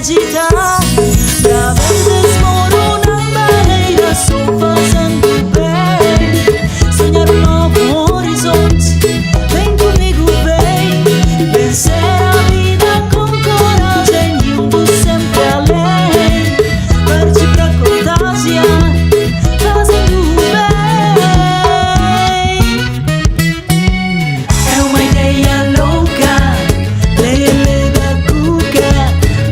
acreditar. Pra ver desmoronar barreiras, só fazendo bem. Sonhar um novo horizonte, vem comigo, vem. Vencer a vida com coragem, indo sempre além. Partir pra contagiar, fazendo bem. É uma ideia louca, lelê da cuca,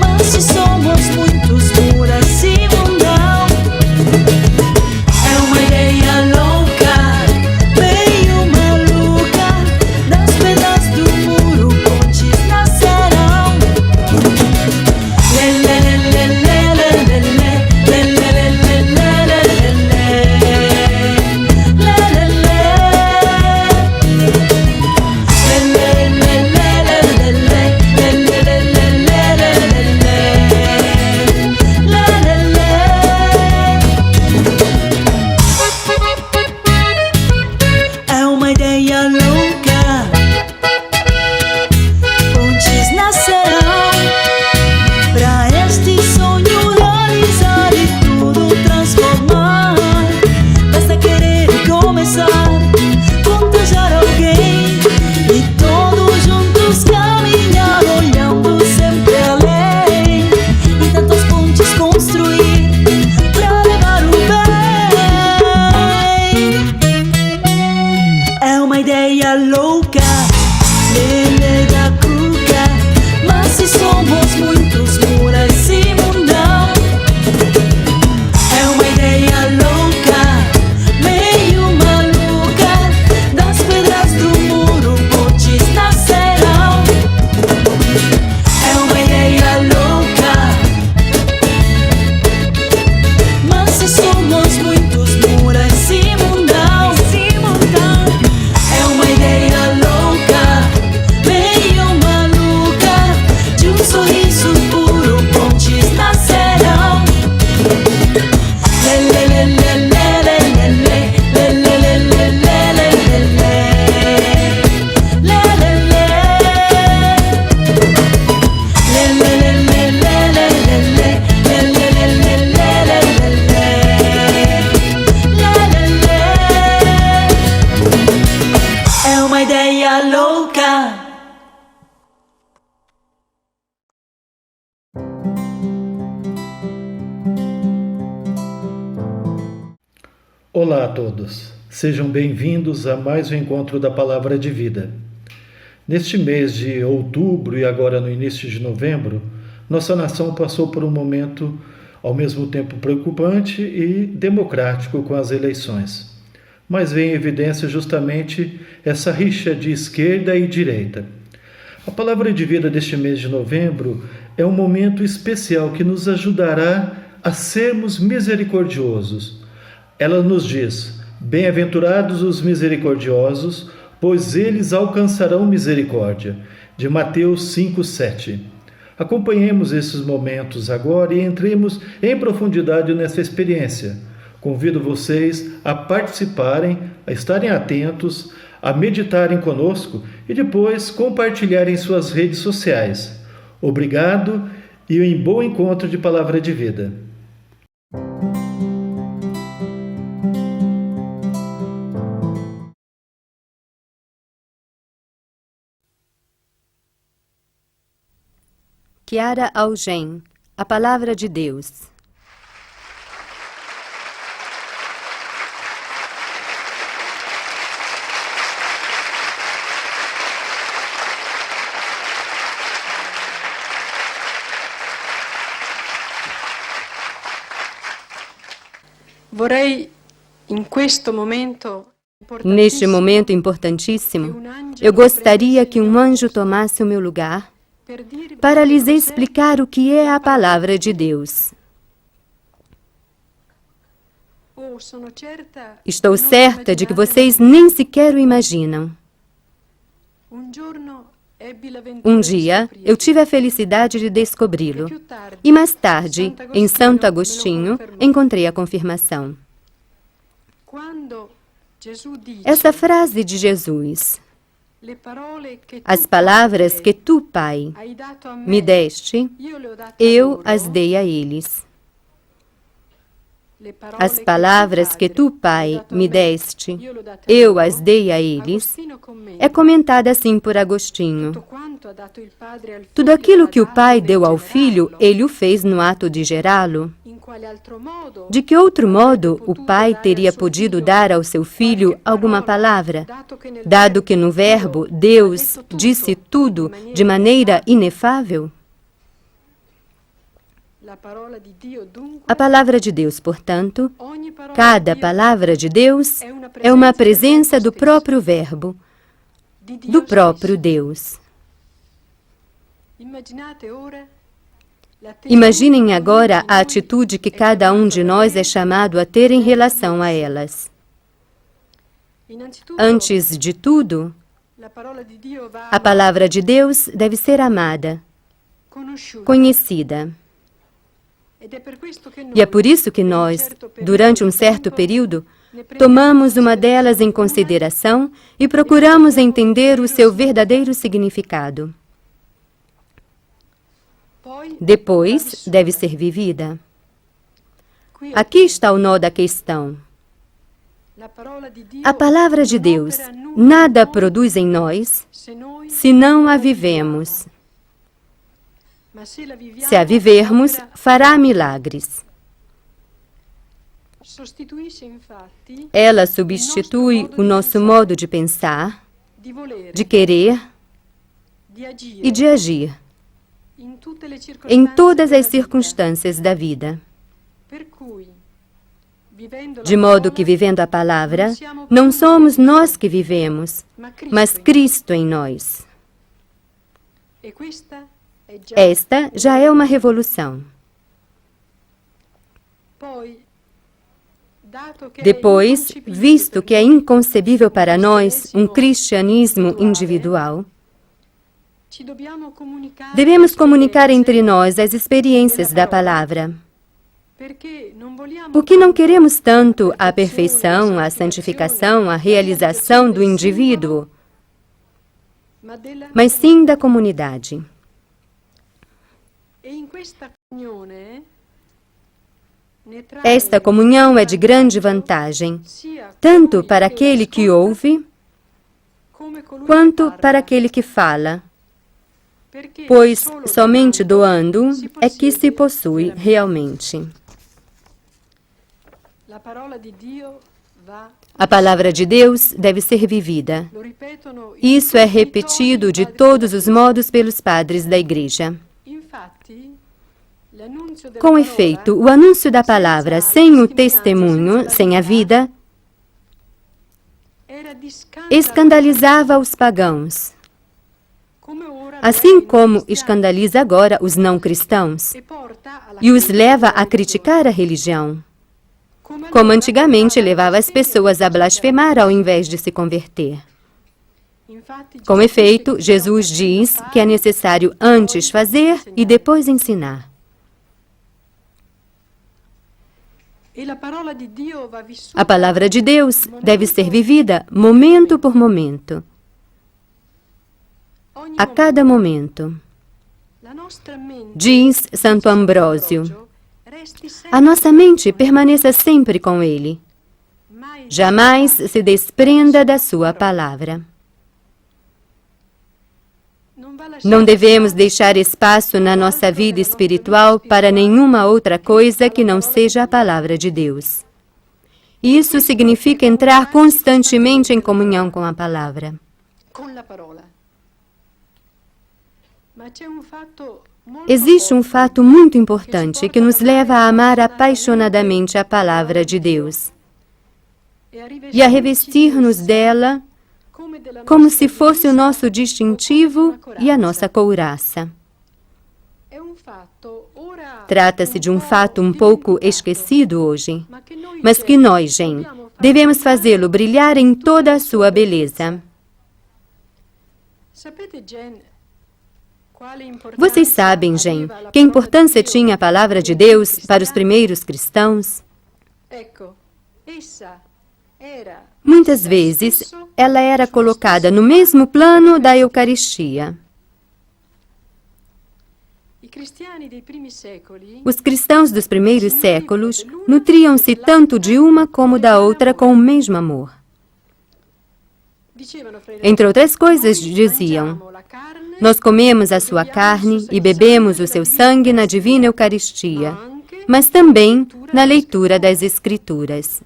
mas se somos muitos por assim mundão. É uma ideia louca, meio maluca, das pedras do muro pontes nascerão. Lelê, lelê, lelê, lelê, lelê, lelê, é uma ideia louca, pontes nascerão. Pra este sonho realizar e tudo transformar, basta querer e começar, contagiar alguém e todos juntos caminhar, olhando sempre além, e tantas pontes construir pra levar o bem. É uma ideia louca, lelê da cuca, mas se somos muitos por esse mundão. É uma ideia louca, meio maluca, das pedras do muro pontes nascerão. É uma ideia louca, mas se somos muitos por esse mundão. É uma ideia louca, meio maluca, de um sorriso puro pontes nascerão. Lelê, lelê, lelê, lelê, lelê, lelê, lelê, lelê, é uma ideia louca. Olá a todos, sejam bem-vindos a mais um encontro da Palavra de Vida. Neste mês de outubro e agora no início de novembro, nossa nação passou por um momento ao mesmo tempo preocupante e democrático com as eleições. Mas vem em evidência justamente essa rixa de esquerda e direita. A Palavra de Vida deste mês de novembro é um momento especial que nos ajudará a sermos misericordiosos. Ela nos diz: bem-aventurados os misericordiosos, pois eles alcançarão misericórdia. De Mateus 5:7. Acompanhemos esses momentos agora e entremos em profundidade nessa experiência. Convido vocês a participarem, a estarem atentos, a meditarem conosco e depois compartilharem em suas redes sociais. Obrigado e em bom encontro de Palavra de Vida. Chiara Augem, a Palavra de Deus. Neste momento importantíssimo, eu gostaria que um anjo tomasse o meu lugar para lhes explicar o que é a Palavra de Deus. Estou certa de que vocês nem sequer o imaginam. Um dia, eu tive a felicidade de descobri-lo. E mais tarde, em Santo Agostinho, encontrei a confirmação. Essa frase de Jesus, As palavras que tu, Pai, me deste, eu as dei a eles. As palavras que tu, Pai, me deste, eu as dei a eles, é comentada assim por Agostinho. Tudo aquilo que o Pai deu ao Filho, ele o fez no ato de gerá-lo. De que outro modo o Pai teria podido dar ao seu Filho alguma palavra, dado que no Verbo Deus disse tudo de maneira inefável? A palavra de Deus, portanto, cada palavra de Deus é uma presença do próprio Verbo, do próprio Deus. Imaginem agora a atitude que cada um de nós é chamado a ter em relação a elas. Antes de tudo, a palavra de Deus deve ser amada, conhecida. E é por isso que nós, durante um certo período, tomamos uma delas em consideração e procuramos entender o seu verdadeiro significado. Depois, deve ser vivida. Aqui está o nó da questão. A palavra de Deus nada produz em nós se não a vivemos. Se a vivermos, fará milagres. Ela substitui o nosso modo de pensar, de querer e de agir em todas as circunstâncias da vida. De modo que, vivendo a palavra, não somos nós que vivemos, mas Cristo em nós. Esta já é uma revolução. Depois, visto que é inconcebível para nós um cristianismo individual, devemos comunicar entre nós as experiências da palavra. Porque não queremos tanto a perfeição, a santificação, a realização do indivíduo, mas sim da comunidade. Esta comunhão é de grande vantagem, tanto para aquele que ouve, quanto para aquele que fala, pois somente doando é que se possui realmente. A palavra de Deus deve ser vivida. Isso é repetido de todos os modos pelos padres da Igreja. Com efeito, o anúncio da palavra sem o testemunho, sem a vida, escandalizava os pagãos, assim como escandaliza agora os não cristãos, e os leva a criticar a religião, como antigamente levava as pessoas a blasfemar ao invés de se converter. Com efeito, Jesus diz que é necessário antes fazer e depois ensinar. A palavra de Deus deve ser vivida momento por momento, a cada momento. Diz Santo Ambrósio, a nossa mente permaneça sempre com Ele. Jamais se desprenda da sua palavra. Não devemos deixar espaço na nossa vida espiritual para nenhuma outra coisa que não seja a palavra de Deus. Isso significa entrar constantemente em comunhão com a palavra. Existe um fato muito importante que nos leva a amar apaixonadamente a palavra de Deus e a revestir-nos dela como se fosse o nosso distintivo e a nossa couraça. Trata-se de um fato um pouco esquecido hoje, mas que nós, gente, devemos fazê-lo brilhar em toda a sua beleza. Vocês sabem, gente, que importância tinha a palavra de Deus para os primeiros cristãos? Muitas vezes, ela era colocada no mesmo plano da Eucaristia. Os cristãos dos primeiros séculos nutriam-se tanto de uma como da outra com o mesmo amor. Entre outras coisas, diziam: nós comemos a sua carne e bebemos o seu sangue na divina Eucaristia, mas também na leitura das Escrituras.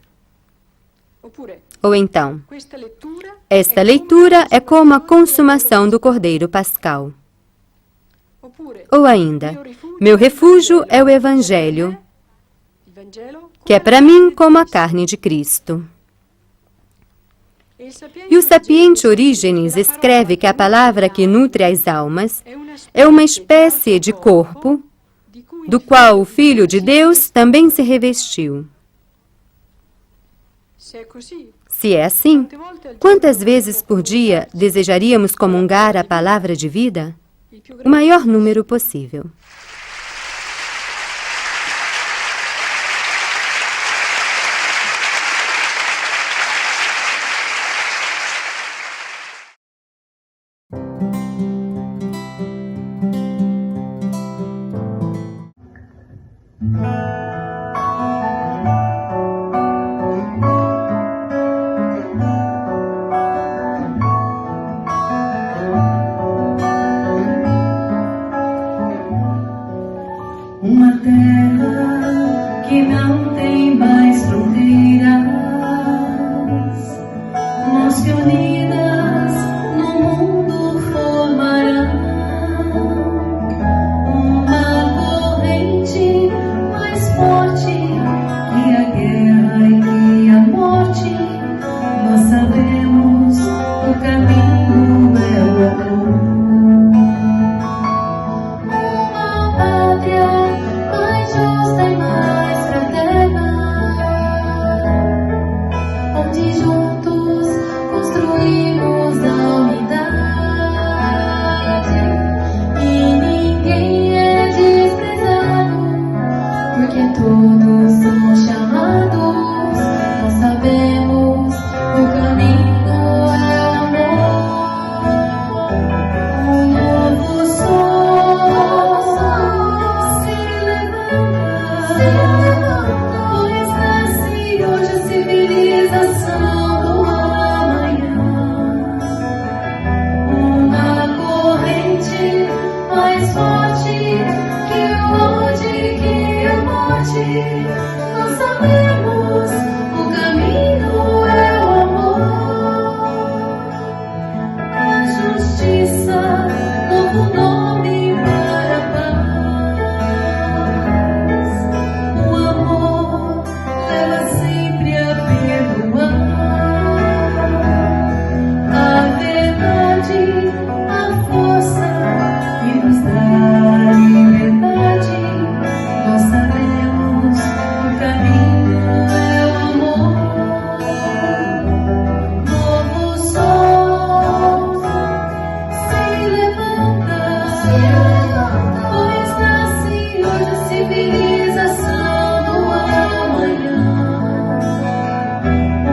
Ou então, esta leitura é como a consumação do Cordeiro Pascal. Ou ainda, meu refúgio é o Evangelho, que é para mim como a carne de Cristo. E o sapiente Orígenes escreve que a palavra que nutre as almas é uma espécie de corpo, do qual o Filho de Deus também se revestiu. Se é assim, quantas vezes por dia desejaríamos comungar a palavra de vida? O maior número possível. Uma terra que não tem mais fronteiras, mãos que unidas no mundo formarão uma corrente mais forte que a guerra e que a morte. Nós sabemos o caminho é o amor. Todos são chamados, nós sabemos o caminho é o amor. Um novo sol se levanta, pois nasce hoje a civilização do amanhã. Uma corrente mais forte que o ódio que a morte. Nós sabemos o caminho é o amor. A justiça, novo nome para a paz. O amor leva sempre a perdoar. A verdade, a força que nos dá liberdade. Nós sabemos o caminho é o amor. Novo sol se levanta, pois nasce hoje a civilização do amanhã.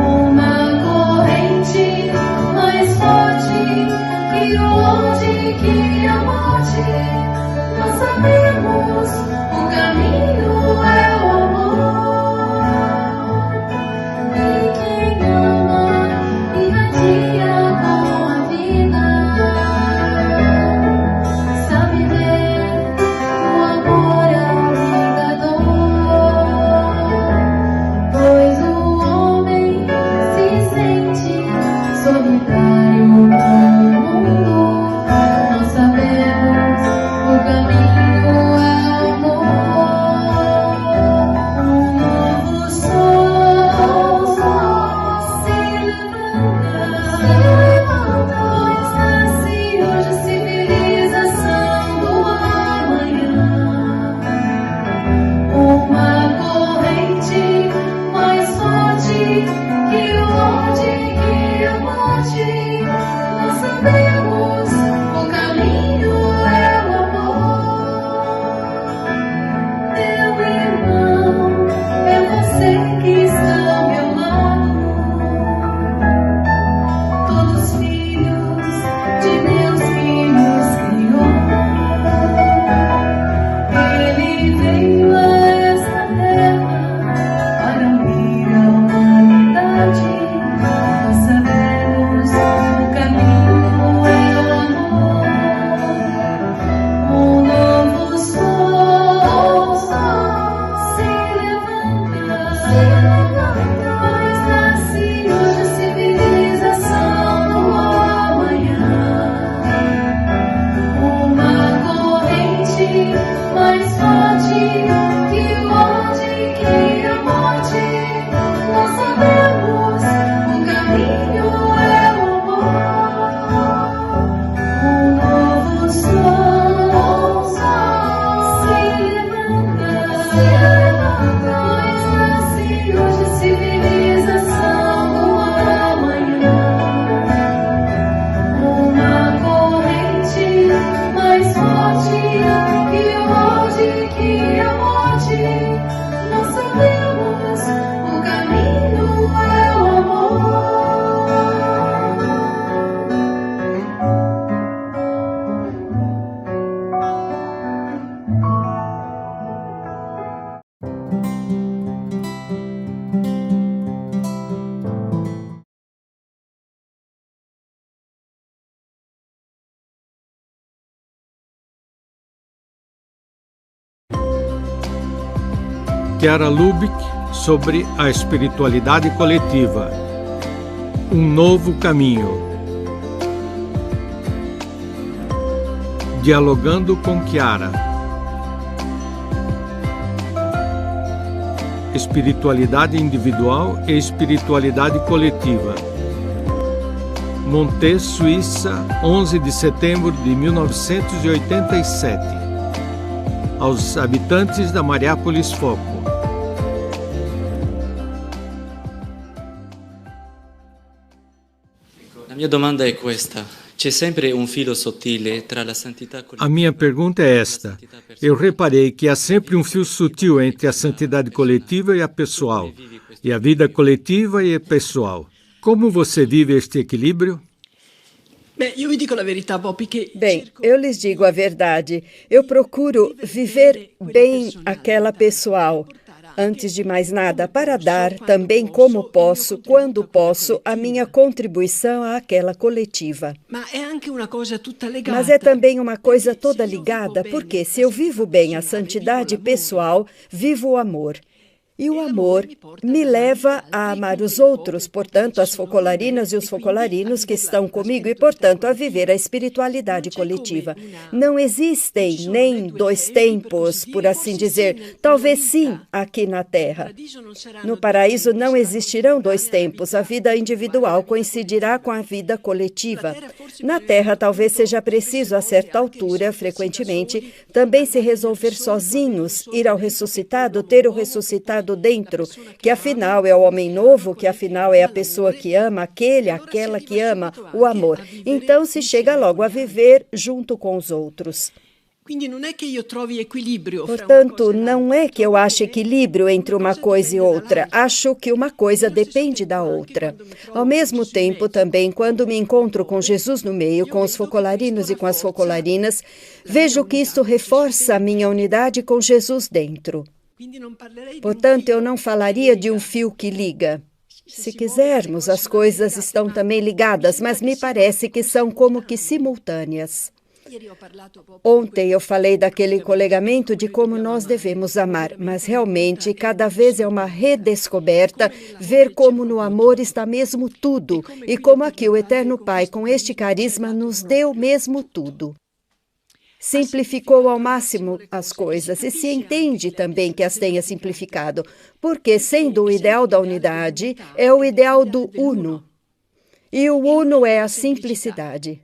Uma corrente mais forte que o ódio e que a morte. Nós sabemos o caminho é o amor. E quem ama irradia com a vida, sabe ver o amor amigador. Pois o homem se sente solidário com o mundo. Nós sabemos o caminho é o amor. Chiara Lubick sobre a espiritualidade coletiva. Um novo caminho. Dialogando com Chiara. Espiritualidade individual e espiritualidade coletiva. Montes, Suíça, 11 de setembro de 1987. Aos habitantes da Mariápolis Foco. La mia domanda è questa. C'è sempre un filo sottile tra la santità collettiva. A minha pergunta é esta. Eu reparei que há sempre um fio sutil entre a santidade coletiva e a pessoal, e a vida coletiva e a pessoal. Como você vive este equilíbrio? Bem, eu lhes digo a verdade. Eu procuro viver bem aquela pessoal, antes de mais nada, para dar também como posso, quando posso, a minha contribuição àquela coletiva. Mas é também uma coisa toda ligada, porque se eu vivo bem a santidade pessoal, vivo o amor. E o amor me leva a amar os outros, portanto, as focolarinas e os focolarinos que estão comigo e, portanto, a viver a espiritualidade coletiva. Não existem nem dois tempos, por assim dizer. Talvez sim, aqui na Terra. No paraíso não existirão dois tempos. A vida individual coincidirá com a vida coletiva. Na Terra, talvez seja preciso, a certa altura, frequentemente, também se resolver sozinhos, ir ao ressuscitado, ter o ressuscitado dentro, que afinal é o homem novo, que afinal é a pessoa que ama, aquela que ama, o amor. Então se chega logo a viver junto com os outros. Portanto, não é que eu ache equilíbrio entre uma coisa e outra. Acho que uma coisa depende da outra. Ao mesmo tempo, também, quando me encontro com Jesus no meio, com os focolarinos e com as focolarinas, vejo que isto reforça a minha unidade com Jesus dentro. Portanto, eu não falaria de um fio que liga. Se quisermos, as coisas estão também ligadas, mas me parece que são como que simultâneas. Ontem eu falei daquele colegamento de como nós devemos amar, mas realmente cada vez é uma redescoberta ver como no amor está mesmo tudo e como aqui o Eterno Pai, com este carisma, nos deu mesmo tudo. Simplificou ao máximo as coisas e se entende também que as tenha simplificado, porque sendo o ideal da unidade, é o ideal do uno. E o uno é a simplicidade.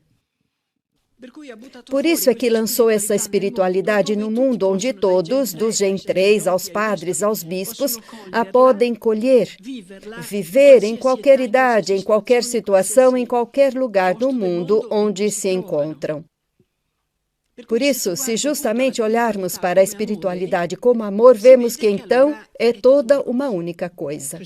Por isso é que lançou essa espiritualidade no mundo onde todos, dos gentreis aos padres, aos bispos, a podem colher, viver em qualquer idade, em qualquer situação, em qualquer lugar do mundo onde se encontram. Por isso, se justamente olharmos para a espiritualidade como amor, vemos que então é toda uma única coisa.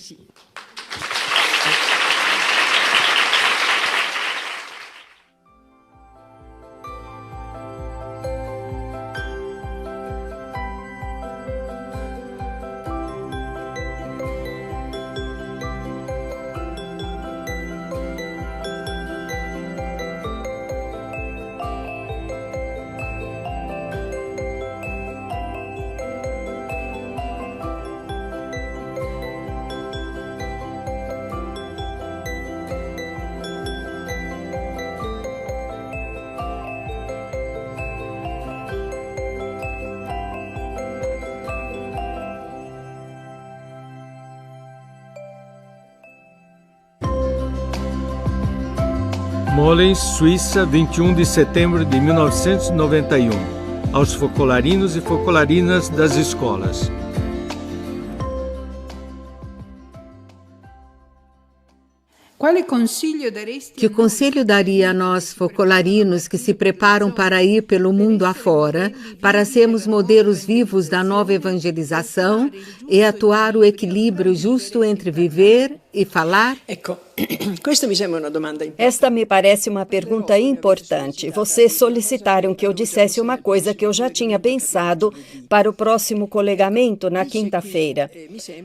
Molens, Suíça, 21 de setembro de 1991. Aos focolarinos e focolarinas das escolas. Que conselho daria a nós, focolarinos, que se preparam para ir pelo mundo afora, para sermos modelos vivos da nova evangelização e atuar o equilíbrio justo entre viver e falar? Esta me parece uma pergunta importante. Vocês solicitaram que eu dissesse uma coisa que eu já tinha pensado para o próximo colegamento na quinta-feira.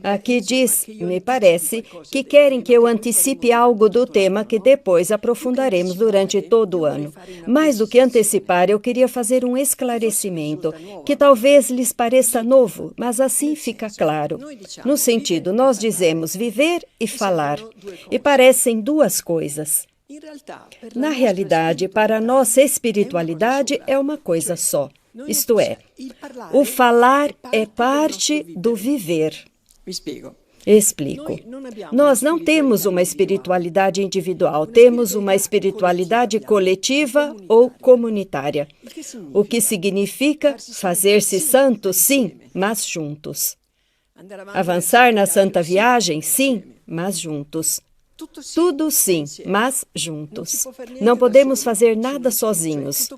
Aqui diz, me parece, que querem que eu antecipe algo do tema que depois aprofundaremos durante todo o ano. Mais do que antecipar, eu queria fazer um esclarecimento, que talvez lhes pareça novo, mas assim fica claro. No sentido, nós dizemos viver e falar, e parecem duas coisas. Na realidade, para a nossa espiritualidade é uma coisa só. Isto é, o falar é parte do viver. Explico. Nós não temos uma espiritualidade individual, temos uma espiritualidade coletiva ou comunitária. O que significa fazer-se santos, sim, mas juntos. Avançar na santa viagem, sim, mas juntos. Tudo sim, mas juntos. Não podemos fazer nada sozinhos.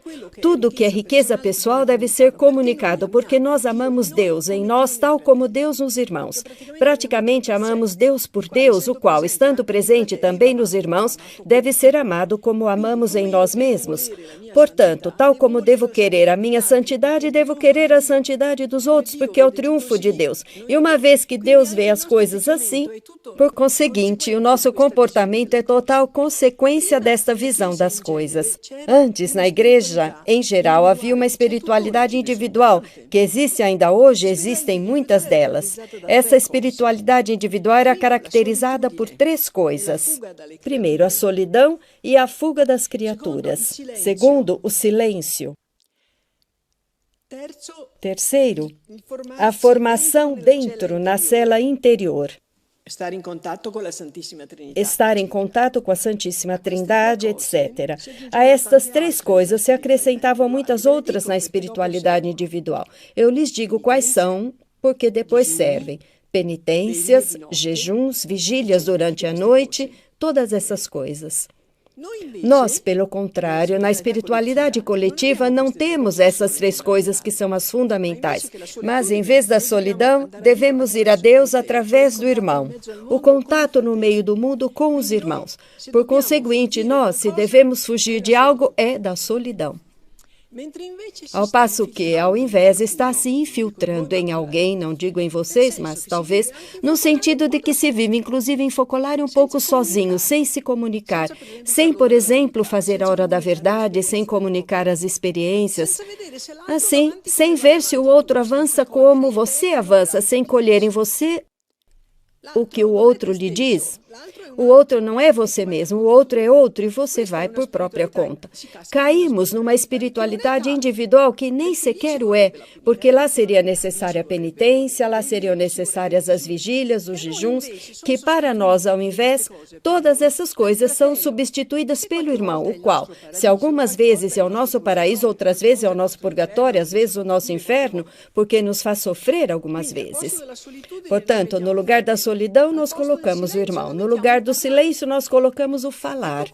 Tudo que é riqueza pessoal deve ser comunicado, porque nós amamos Deus em nós, tal como Deus nos irmãos. Praticamente amamos Deus por Deus, o qual, estando presente também nos irmãos, deve ser amado como amamos em nós mesmos. Portanto, tal como devo querer a minha santidade, devo querer a santidade dos outros, porque é o triunfo de Deus. E uma vez que Deus vê as coisas assim, por conseguinte, o nosso comportamento é total consequência desta visão das coisas. Antes, na igreja, em geral, havia uma espiritualidade individual, que existe ainda hoje, existem muitas delas. Essa espiritualidade individual era caracterizada por três coisas. Primeiro, a solidão e a fuga das criaturas. Segundo, o silêncio. Terceiro, a formação dentro, na cela interior. Estar em contato com a Santíssima Trindade, etc. A estas três coisas se acrescentavam muitas outras na espiritualidade individual. Eu lhes digo quais são, porque depois servem. Penitências, jejuns, vigílias durante a noite, todas essas coisas. Nós, pelo contrário, na espiritualidade coletiva, não temos essas três coisas que são as fundamentais. Mas, em vez da solidão, devemos ir a Deus através do irmão. O contato no meio do mundo com os irmãos. Por conseguinte, nós, se devemos fugir de algo, é da solidão. Ao passo que, ao invés, está se infiltrando em alguém, não digo em vocês, mas talvez, no sentido de que se vive, inclusive, em focolar um pouco sozinho, sem se comunicar, sem, por exemplo, fazer a hora da verdade, sem comunicar as experiências. Assim, sem ver se o outro avança como você avança, sem colher em você o que o outro lhe diz. O outro não é você mesmo, o outro é outro e você vai por própria conta. Caímos numa espiritualidade individual que nem sequer o é, porque lá seria necessária a penitência, lá seriam necessárias as vigílias, os jejuns, que para nós, ao invés, todas essas coisas são substituídas pelo irmão, o qual, se algumas vezes é o nosso paraíso, outras vezes é o nosso purgatório, às vezes o nosso inferno, porque nos faz sofrer algumas vezes. Portanto, no lugar da solidão, nós colocamos o irmão. No lugar do silêncio, nós colocamos o falar.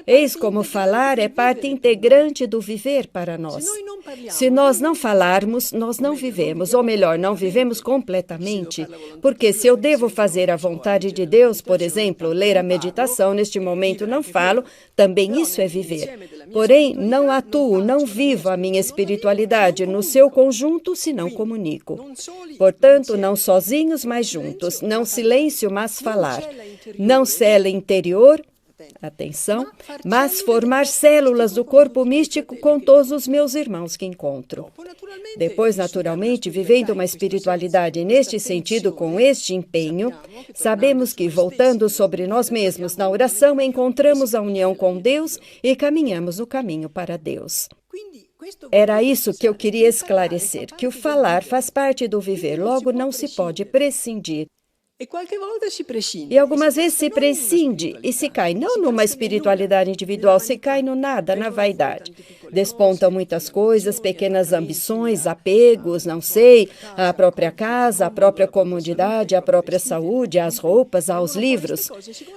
Eis como falar é parte integrante do viver para nós. Se nós não falarmos, nós não vivemos, ou melhor, não vivemos completamente. Porque se eu devo fazer a vontade de Deus, por exemplo, ler a meditação, neste momento não falo, também isso é viver. Porém, não atuo, não vivo a minha espiritualidade no seu conjunto, se não comunico. Portanto, não sozinhos, mas juntos. Não silêncio, mas falar. Não cela interior, atenção, mas formar células do corpo místico com todos os meus irmãos que encontro. Depois, naturalmente, vivendo uma espiritualidade neste sentido, com este empenho, sabemos que, voltando sobre nós mesmos na oração, encontramos a união com Deus e caminhamos no caminho para Deus. Era isso que eu queria esclarecer, que o falar faz parte do viver, logo não se pode prescindir. E algumas vezes se prescinde e se cai não numa espiritualidade individual, se cai no nada, na vaidade. despontam muitas coisas, pequenas ambições, apegos, não sei, à própria casa, à própria comodidade, à própria saúde, às roupas, aos livros.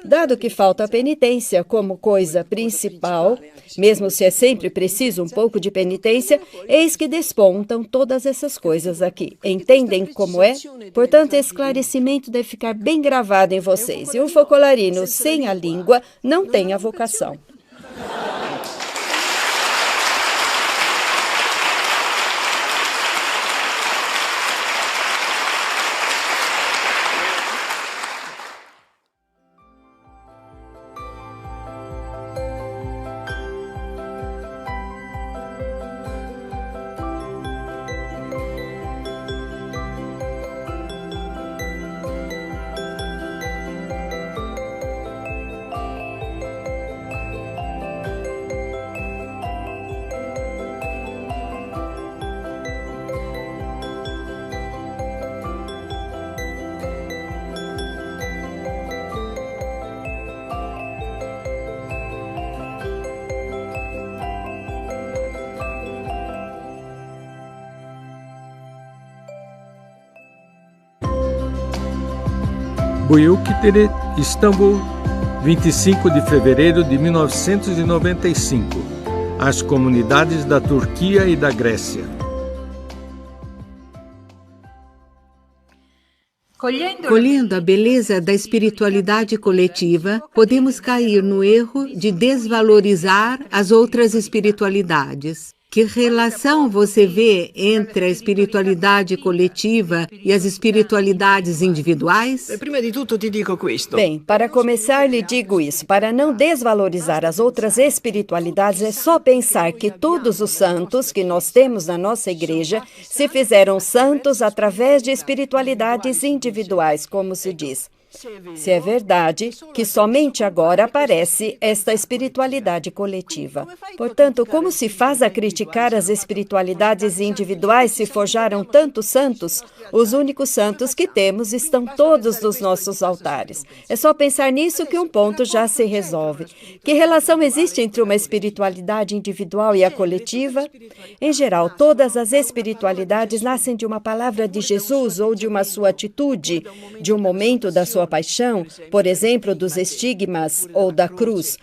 Dado que falta a penitência como coisa principal, mesmo se é sempre preciso um pouco de penitência, eis que despontam todas essas coisas aqui. Entendem como é? Portanto, esclarecimento deve ficar bem gravado em vocês. E um focolarino sem a língua não tem a vocação. Büyükdere, Istambul, 25 de fevereiro de 1995. As comunidades da Turquia e da Grécia. Colhendo a beleza da espiritualidade coletiva, podemos cair no erro de desvalorizar as outras espiritualidades. Que relação você vê entre a espiritualidade coletiva e as espiritualidades individuais? Bem, para começar, lhe digo isso. Para não desvalorizar as outras espiritualidades, é só pensar que todos os santos que nós temos na nossa igreja se fizeram santos através de espiritualidades individuais, como se diz. Se é verdade que somente agora aparece esta espiritualidade coletiva. Portanto, como se faz a criticar as espiritualidades individuais se forjaram tantos santos? Os únicos santos que temos estão todos nos nossos altares. É só pensar nisso que um ponto já se resolve. Que relação existe entre uma espiritualidade individual e a coletiva? Em geral, todas as espiritualidades nascem de uma palavra de Jesus ou de uma sua atitude, de um momento da sua paixão, por exemplo, dos estigmas ou da cruz,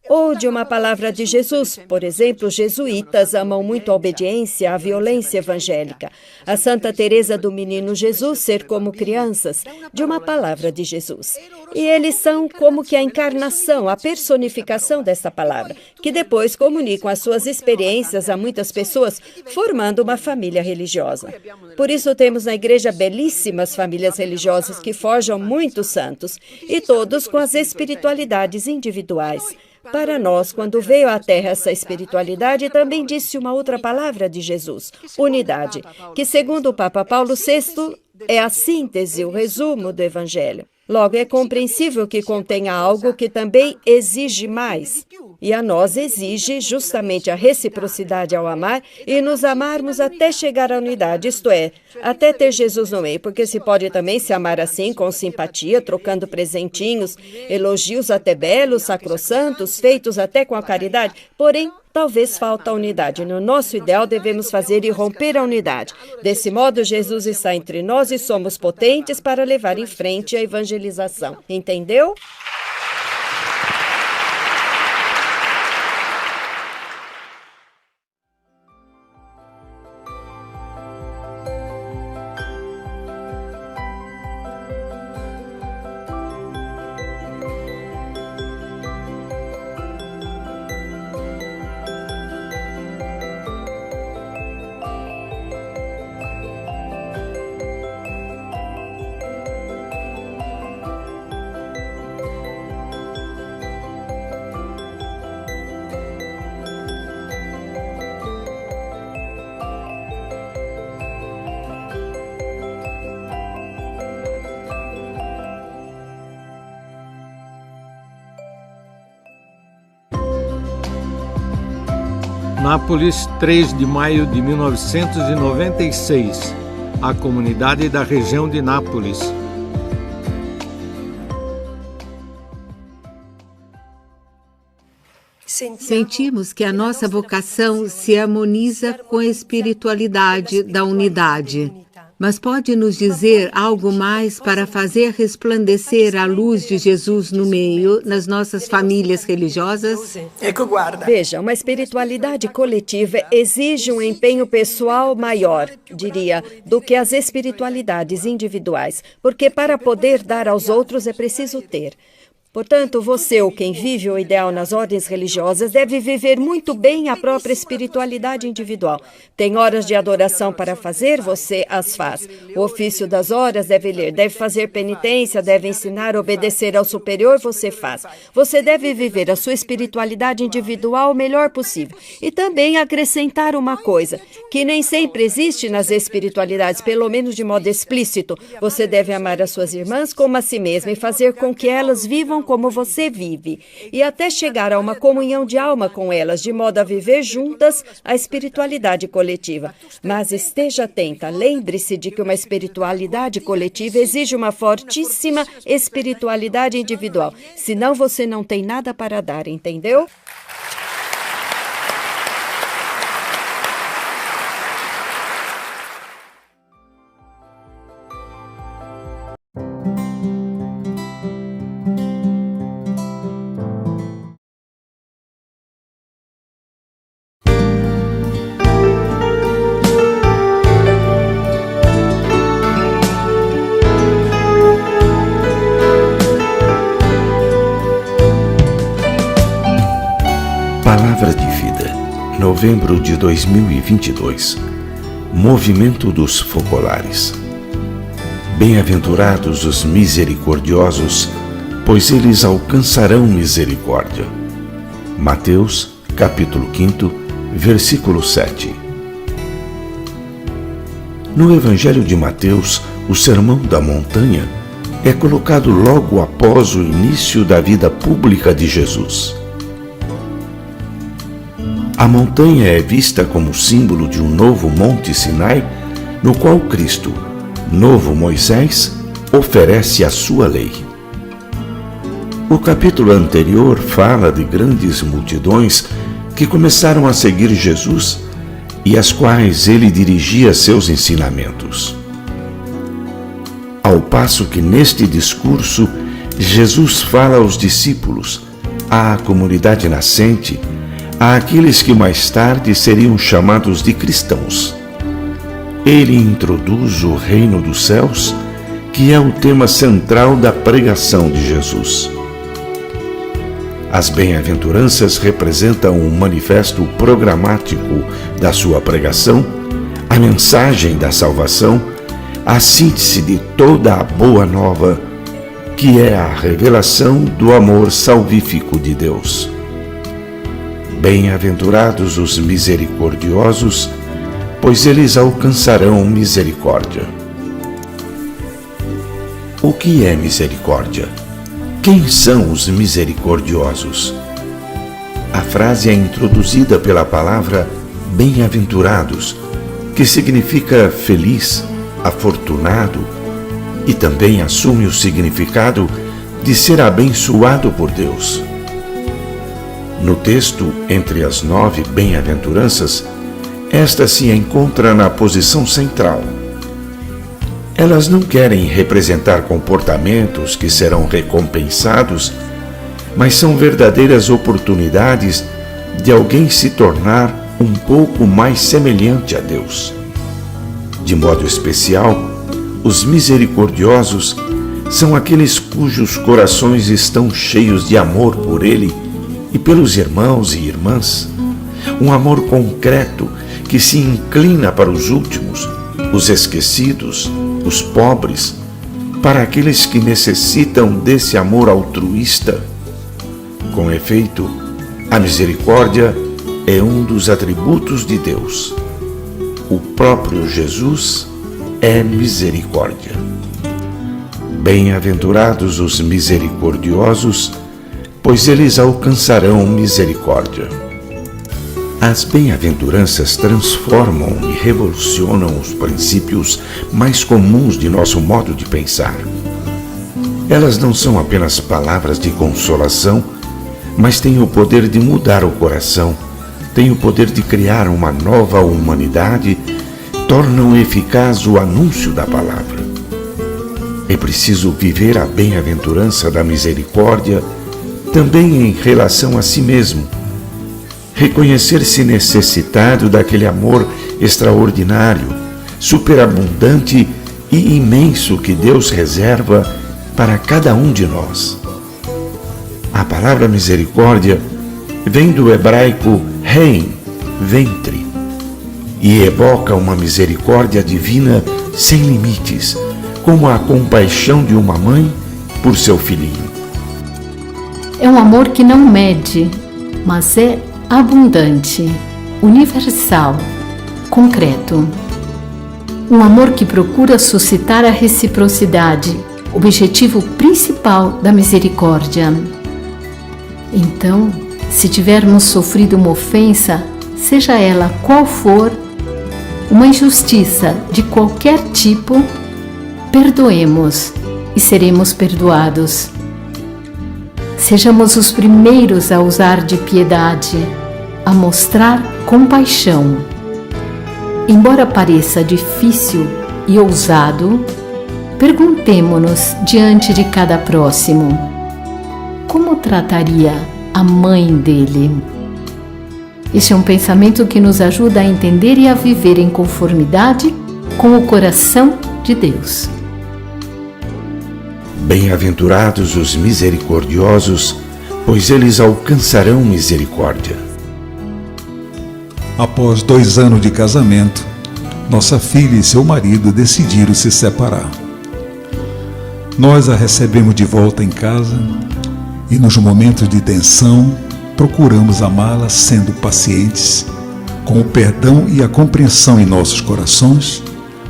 ou de uma palavra de Jesus. Por exemplo, os jesuítas amam muito a obediência, a violência evangélica. A Santa Teresa do Menino Jesus, ser como crianças, de uma palavra de Jesus. E eles são como que a encarnação, a personificação dessa palavra, que depois comunicam as suas experiências a muitas pessoas, formando uma família religiosa. Por isso temos na igreja belíssimas famílias religiosas que forjam muitos santos, e todos com as espiritualidades individuais. Para nós, quando veio à Terra essa espiritualidade, também disse uma outra palavra de Jesus, unidade, que segundo o Papa Paulo VI é a síntese, o resumo do Evangelho. Logo, é compreensível que contenha algo que também exige mais. E a nós exige justamente a reciprocidade ao amar e nos amarmos até chegar à unidade, isto é, até ter Jesus no meio, porque se pode também se amar assim, com simpatia, trocando presentinhos, elogios até belos, sacrossantos, feitos até com a caridade, porém, talvez falta a unidade. No nosso ideal, devemos fazer e romper a unidade. Desse modo, Jesus está entre nós e somos potentes para levar em frente a evangelização. Entendeu? Nápoles, 3 de maio de 1996. A comunidade da região de Nápoles. sentimos que a nossa vocação se harmoniza com a espiritualidade da unidade. Mas pode nos dizer algo mais para fazer resplandecer a luz de Jesus no meio, nas nossas famílias religiosas? Veja, uma espiritualidade coletiva exige um empenho pessoal maior, diria, do que as espiritualidades individuais, porque para poder dar aos outros é preciso ter. Portanto, você, ou quem vive o ideal nas ordens religiosas, deve viver muito bem a própria espiritualidade individual. Tem horas de adoração para fazer, você as faz. O ofício das horas deve ler, deve fazer penitência, deve ensinar, obedecer ao superior, você faz. Você deve viver a sua espiritualidade individual o melhor possível. E também acrescentar uma coisa, que nem sempre existe nas espiritualidades, pelo menos de modo explícito. Você deve amar as suas irmãs como a si mesma e fazer com que elas vivam como você vive, e até chegar a uma comunhão de alma com elas, de modo a viver juntas a espiritualidade coletiva. Mas esteja atenta, lembre-se de que uma espiritualidade coletiva exige uma fortíssima espiritualidade individual, senão você não tem nada para dar, entendeu? Palavra de Vida, novembro de 2022. Movimento dos Focolares. Bem-aventurados os misericordiosos, pois eles alcançarão misericórdia. Mateus, capítulo 5, versículo 7. No Evangelho de Mateus, o Sermão da Montanha é colocado logo após o início da vida pública de Jesus. A montanha é vista como símbolo de um novo Monte Sinai, no qual Cristo, novo Moisés, oferece a sua lei. O capítulo anterior fala de grandes multidões que começaram a seguir Jesus e às quais ele dirigia seus ensinamentos. Ao passo que neste discurso, Jesus fala aos discípulos, à comunidade nascente, àqueles que mais tarde seriam chamados de cristãos. Ele introduz o reino dos céus, que é o tema central da pregação de Jesus. As bem-aventuranças representam um manifesto programático da sua pregação, a mensagem da salvação, a síntese de toda a boa nova, que é a revelação do amor salvífico de Deus. Bem-aventurados os misericordiosos, pois eles alcançarão misericórdia. O que é misericórdia? Quem são os misericordiosos? A frase é introduzida pela palavra bem-aventurados, que significa feliz, afortunado, e também assume o significado de ser abençoado por Deus. No texto, entre as 9 bem-aventuranças, esta se encontra na posição central. Elas não querem representar comportamentos que serão recompensados, mas são verdadeiras oportunidades de alguém se tornar um pouco mais semelhante a Deus. De modo especial, os misericordiosos são aqueles cujos corações estão cheios de amor por Ele e pelos irmãos e irmãs, um amor concreto que se inclina para os últimos, os esquecidos, os pobres, para aqueles que necessitam desse amor altruísta. Com efeito, a misericórdia é um dos atributos de Deus. O próprio Jesus é misericórdia. Bem-aventurados os misericordiosos, pois eles alcançarão misericórdia. As bem-aventuranças transformam e revolucionam os princípios mais comuns de nosso modo de pensar. Elas não são apenas palavras de consolação, mas tem o poder de mudar o coração, tem o poder de criar uma nova humanidade, tornam eficaz o anúncio da palavra. É preciso viver a bem-aventurança da misericórdia também em relação a si mesmo. Reconhecer-se necessitado daquele amor extraordinário, superabundante e imenso que Deus reserva para cada um de nós. A palavra misericórdia vem do hebraico rein, ventre, e evoca uma misericórdia divina sem limites, como a compaixão de uma mãe por seu filhinho. É um amor que não mede, mas é abundante, universal, concreto. Um amor que procura suscitar a reciprocidade, objetivo principal da misericórdia. Então, se tivermos sofrido uma ofensa, seja ela qual for, uma injustiça de qualquer tipo, perdoemos e seremos perdoados. Sejamos os primeiros a usar de piedade, a mostrar compaixão. Embora pareça difícil e ousado, perguntemo-nos diante de cada próximo: como trataria a mãe dele? Este é um pensamento que nos ajuda a entender e a viver em conformidade com o coração de Deus. Bem-aventurados os misericordiosos, pois eles alcançarão misericórdia. Após 2 anos de casamento, nossa filha e seu marido decidiram se separar. Nós a recebemos de volta em casa e, nos momentos de tensão, procuramos amá-la sendo pacientes, com o perdão e a compreensão em nossos corações,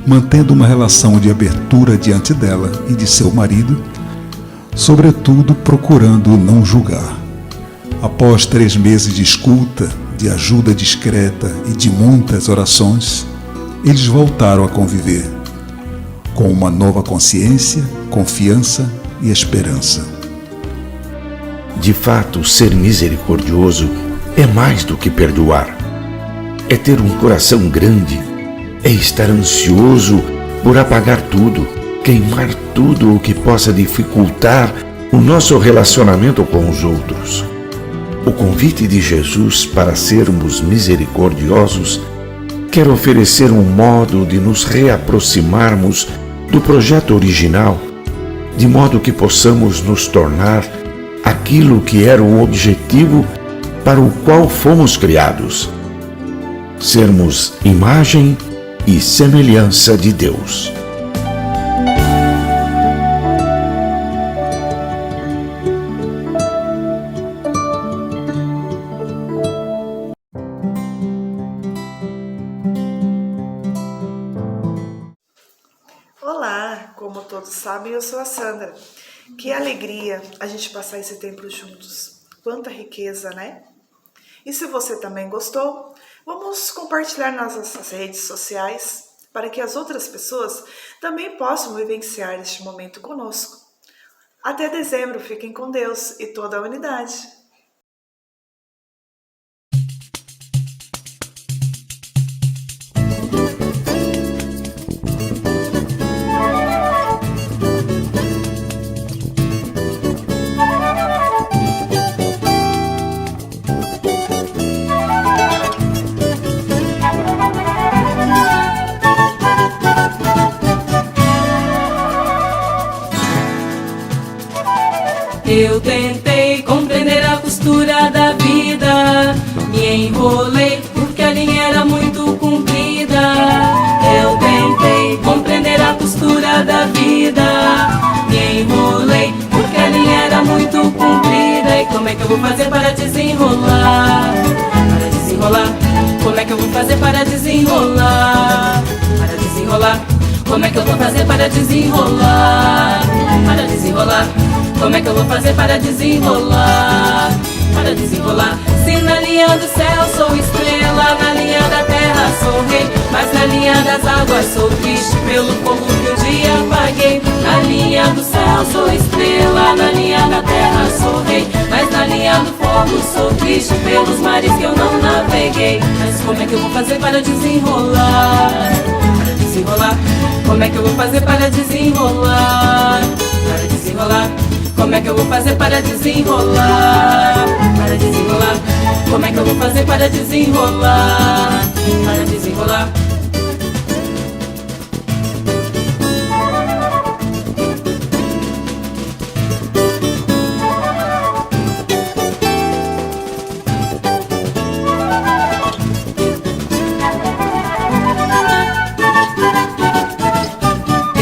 mantendo uma relação de abertura diante dela e de seu marido, sobretudo procurando não julgar. Após 3 meses de escuta, de ajuda discreta e de muitas orações, eles voltaram a conviver, com uma nova consciência, confiança e esperança. De fato, ser misericordioso é mais do que perdoar. É ter um coração grande, é estar ansioso por apagar tudo, queimar tudo o que possa dificultar o nosso relacionamento com os outros. O convite de Jesus para sermos misericordiosos quer oferecer um modo de nos reaproximarmos do projeto original, de modo que possamos nos tornar aquilo que era o objetivo para o qual fomos criados: sermos imagem e semelhança de Deus. Olá, como todos sabem, eu sou a Sandra. Que alegria a gente passar esse tempo juntos. Quanta riqueza, né? E se você também gostou, vamos compartilhar nas nossas redes sociais para que as outras pessoas também possam vivenciar este momento conosco. Até dezembro, fiquem com Deus e toda a unidade. Eu tentei compreender a costura da vida, me enrolei porque a linha era muito comprida. Eu tentei compreender a costura da vida, me enrolei porque a linha era muito comprida. E como é que eu vou fazer para desenrolar? Para desenrolar, como é que eu vou fazer para desenrolar? Para desenrolar, como é que eu vou fazer para desenrolar? Para desenrolar, como é que eu vou fazer para desenrolar? Para desenrolar. Se na linha do céu sou estrela, na linha da terra sou rei, mas na linha das águas sou triste pelo fogo que um dia apaguei. Na linha do céu sou estrela, na linha da terra sou rei, mas na linha do fogo, sou triste pelos mares que eu não naveguei. Mas como é que eu vou fazer para desenrolar? Para desenrolar. Como é que eu vou fazer para desenrolar? Para desenrolar. Como é que eu vou fazer para desenrolar? Para desenrolar. Como é que eu vou fazer para desenrolar? Para desenrolar.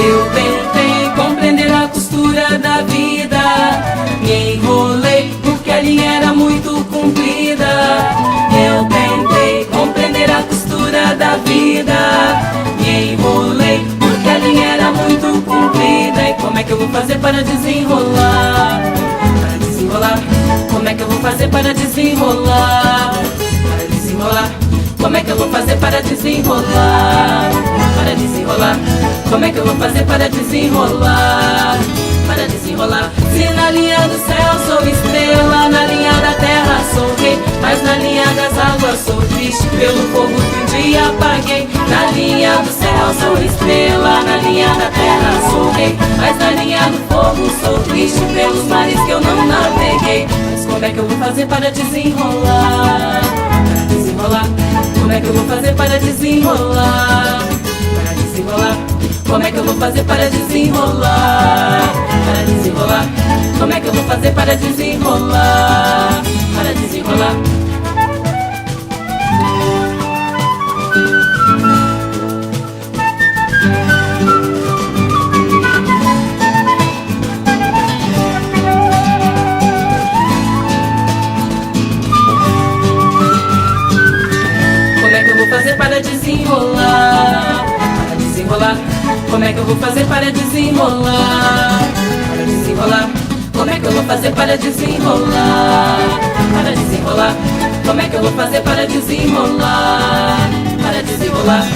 Eu tentei compreender a costura da vida, me enrolei porque a linha era muito comprida. Eu tentei compreender a costura da vida, me enrolei porque a linha era muito comprida. E como é que eu vou fazer para desenrolar? Para desenrolar. Como é que eu vou fazer para desenrolar? Para desenrolar. Como é que eu vou fazer para desenrolar? Para desenrolar. Como é que eu vou fazer para desenrolar? Para desenrolar. Se na linha do céu sou estrela, na linha da terra sou rei, mas na linha das águas sou triste pelo fogo que um dia apaguei. Na linha do céu sou estrela, na linha da terra sou rei, mas na linha do fogo sou triste pelos mares que eu não naveguei. Mas como é que eu vou fazer para desenrolar? Para desenrolar. Como é que eu vou fazer para desenrolar? Para desenrolar. Como é que eu vou fazer para desenrolar? Para desenrolar. Como é que eu vou fazer para desenrolar? Para desenrolar. Como é que eu vou fazer para desenrolar? Para desenrolar. Como é que eu vou fazer para desenrolar? Para desenrolar. Como é que eu vou fazer para desenrolar? Para desenrolar. Como é que eu vou fazer para desenrolar? Para desenrolar.